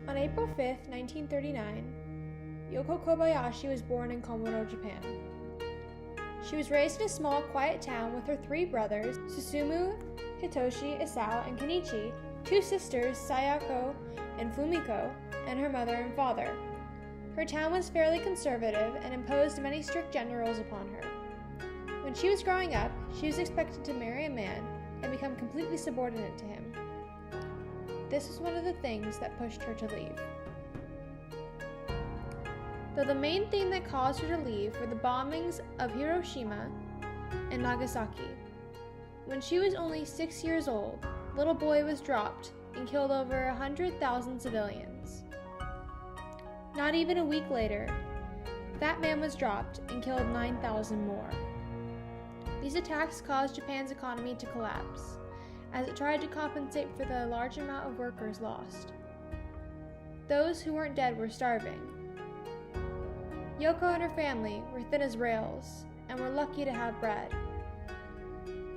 On April 5th, 1939, Yoko Kobayashi was born in Komuro, Japan. She was raised in a small, quiet town with her three brothers, Susumu, Hitoshi, Isao, and Kenichi, two sisters, Sayako and Fumiko, and her mother and father. Her town was fairly conservative and imposed many strict gender roles upon her. When she was growing up, she was expected to marry a man and become completely subordinate to him. This was one of the things that pushed her to leave. Though the main thing that caused her to leave were the bombings of Hiroshima and Nagasaki. When she was only 6 years old, Little Boy was dropped and killed over 100,000 civilians. Not even a week later, Fat Man was dropped and killed 9,000 more. These attacks caused Japan's economy to collapse, as it tried to compensate for the large amount of workers lost. Those who weren't dead were starving. Yoko and her family were thin as rails and were lucky to have bread.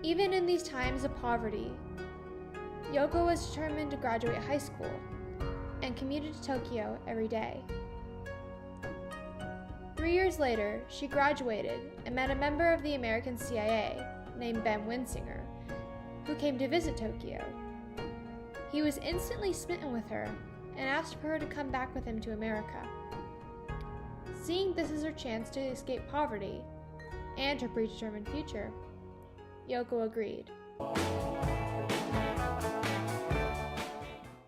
Even in these times of poverty, Yoko was determined to graduate high school and commuted to Tokyo every day. 3 years later, she graduated and met a member of the American CIA named Ben Winsinger, who came to visit Tokyo. He was instantly smitten with her and asked for her to come back with him to America. Seeing this as her chance to escape poverty and her predetermined future, Yoko agreed.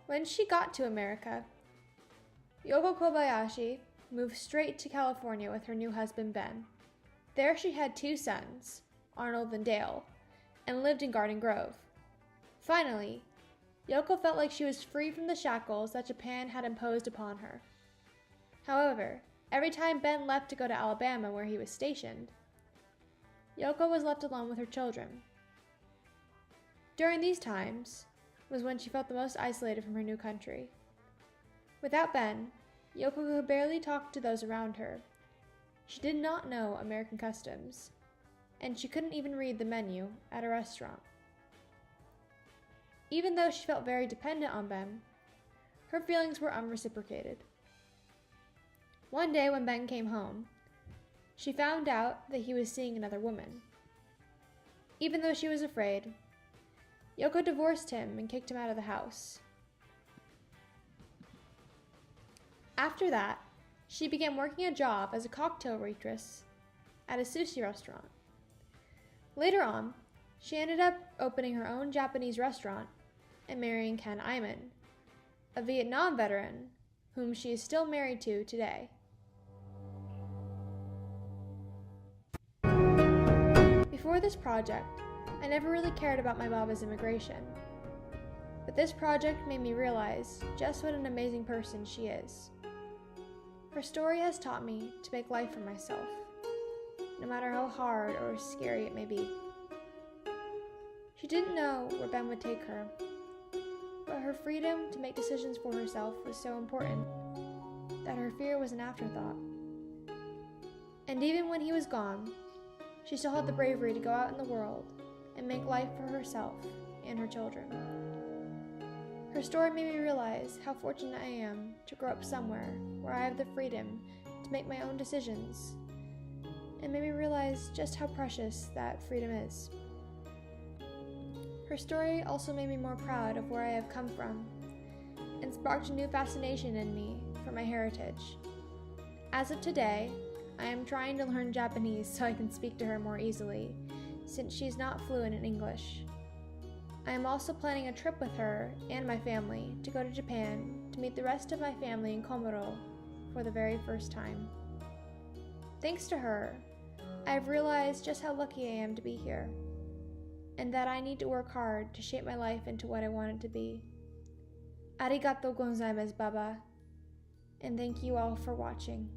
When she got to America, Yoko Kobayashi moved straight to California with her new husband Ben. There she had two sons, Arnold and Dale, and lived in Garden Grove. Finally, Yoko felt like she was free from the shackles that Japan had imposed upon her. However, every time Ben left to go to Alabama where he was stationed, Yoko was left alone with her children. During these times was when she felt the most isolated from her new country. Without Ben, Yoko could barely talk to those around her. She did not know American customs, and she couldn't even read the menu at a restaurant. Even though she felt very dependent on Ben, her feelings were unreciprocated. One day when Ben came home, she found out that he was seeing another woman. Even though she was afraid, Yoko divorced him and kicked him out of the house. After that, she began working a job as a cocktail waitress at a sushi restaurant. Later on, she ended up opening her own Japanese restaurant and marrying Ken Iman, a Vietnam veteran whom she is still married to today. Before this project, I never really cared about my Baba's immigration. But this project made me realize just what an amazing person she is. Her story has taught me to make life for myself, no matter how hard or scary it may be. She didn't know where Ben would take her, but her freedom to make decisions for herself was so important that her fear was an afterthought. And even when he was gone, she still had the bravery to go out in the world and make life for herself and her children. Her story made me realize how fortunate I am to grow up somewhere where I have the freedom to make my own decisions, and made me realize just how precious that freedom is. Her story also made me more proud of where I have come from, and sparked a new fascination in me for my heritage. As of today, I am trying to learn Japanese so I can speak to her more easily, since she is not fluent in English. I am also planning a trip with her and my family to go to Japan to meet the rest of my family in Komuro for the very first time. Thanks to her, I have realized just how lucky I am to be here, and that I need to work hard to shape my life into what I want it to be. Arigatou gozaimasu, Baba, and thank you all for watching.